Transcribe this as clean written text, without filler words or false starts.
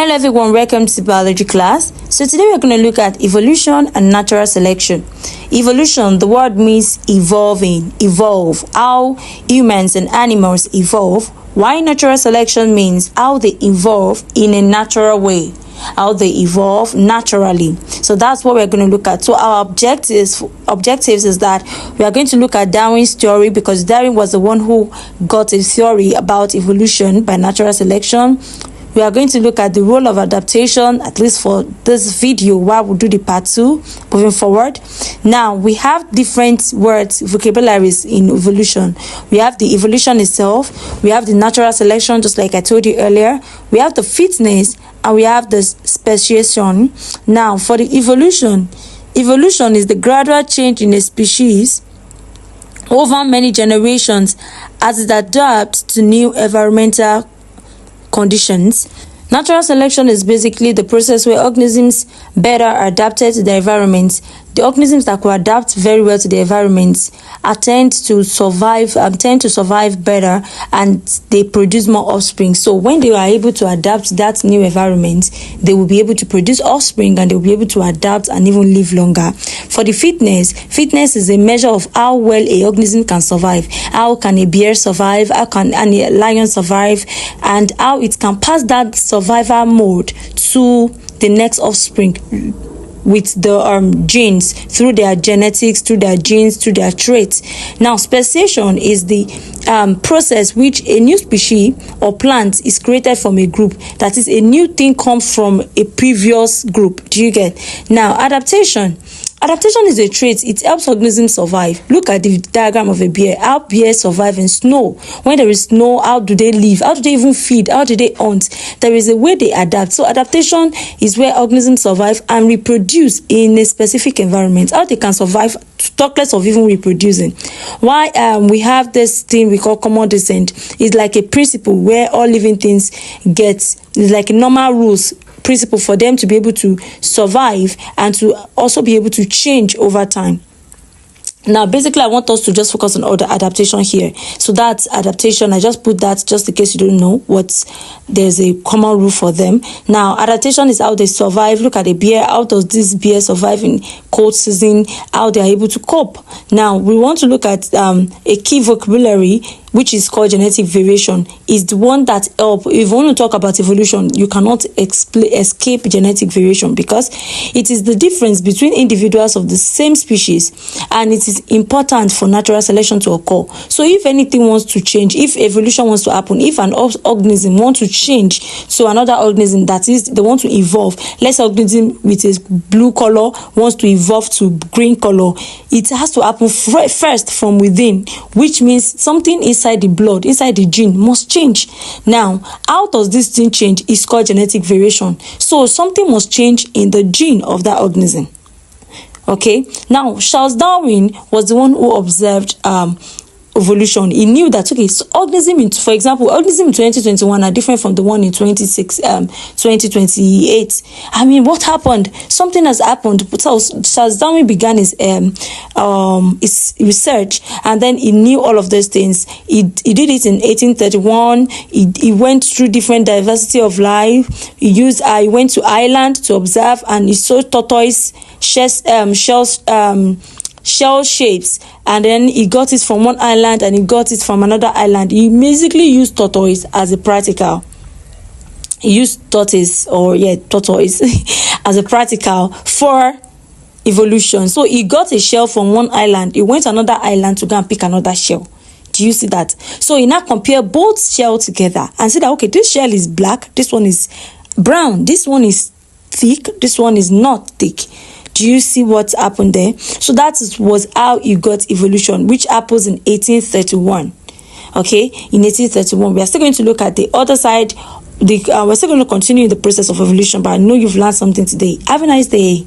Hello everyone, welcome to biology class. So today we're going to look at evolution and natural selection. Evolution, the word means evolve, how humans and animals evolve, while natural selection means how they evolve in a natural way, how they evolve naturally. So that's what we're going to look at. So our objectives is that we are going to look at Darwin's theory, because Darwin was the one who got a theory about evolution by natural selection. We are going to look at the role of adaptation, at least for this video, while we do the part 2 moving forward. Now, we have different words, vocabularies in evolution. We have the evolution itself, we have the natural selection, just like I told you earlier, we have the fitness, and we have the speciation. Now, for the evolution is the gradual change in a species over many generations as it adapts to new environmental conditions. Natural selection is basically the process where organisms better are adapted to the environment. The organisms that could adapt very well to the environment tend to survive better, and they produce more offspring. So when they are able to adapt to that new environment, they will be able to produce offspring, and they will be able to adapt and even live longer. For the fitness is a measure of how well a organism can survive. How can a bear survive? How can a lion survive? And how it can pass that survival mode to the next offspring with the genes, through their genetics, through their genes, through their traits. Now, speciation is the process which a new species or plant is created from a group. That is, a new thing comes from a previous group. Do you get? Now, adaptation is a trait. It helps organisms survive. Look at the diagram of a bear. How bears survive in snow. When there is snow, how do they live? How do they even feed? How do they hunt? There is a way they adapt. So adaptation is where organisms survive and reproduce in a specific environment. How they can survive, talk less of even reproducing. Why we have this thing we call common descent. It's like a principle where all living things it's like normal rules, principle for them to be able to survive and to also be able to change over time. Now, basically, I want us to just focus on all the adaptation here. So that's adaptation. I just put that just in case you don't know there's a common rule for them. Now, adaptation is how they survive. Look at the bear. How does this bear survive in cold season? How they are able to cope. Now, we want to look at a key vocabulary, which is called genetic variation. Is the one that help. If you want to talk about evolution, you cannot escape genetic variation, because it is the difference between individuals of the same species, and it is important for natural selection to occur. So if anything wants to change, if evolution wants to happen, if an organism wants to change to another organism, that is, they want to evolve. Let's say organism with a blue color wants to evolve to green color. It has to happen first from within, which means something inside the blood, inside the gene must change. Now, how does this thing change? It's called genetic variation. So something must change in the gene of that organism. Okay, now Charles Darwin was the one who observed evolution. He knew that, okay, so for example, organism in 2021 are different from the one in 2028. I mean, what happened? Something has happened. Charles Darwin began his research, and then he knew all of those things. He did it in 1831. He went through different diversity of life. He went to Ireland to observe, and he saw tortoise shell shapes, and then he got it from one island and he got it from another island. He basically used tortoise as a practical. He used tortoise as a practical for evolution. So he got a shell from one island. He went to another island to go and pick another shell. Do you see that? So he now compare both shells together and see that, okay, this shell is black, this one is brown, this one is thick, this one is not thick. Do you see what happened there? So that was how you got evolution, which happens in 1831. Okay, in 1831. We are still going to look at the other side. We're still going to continue the process of evolution, but I know you've learned something today. Have a nice day.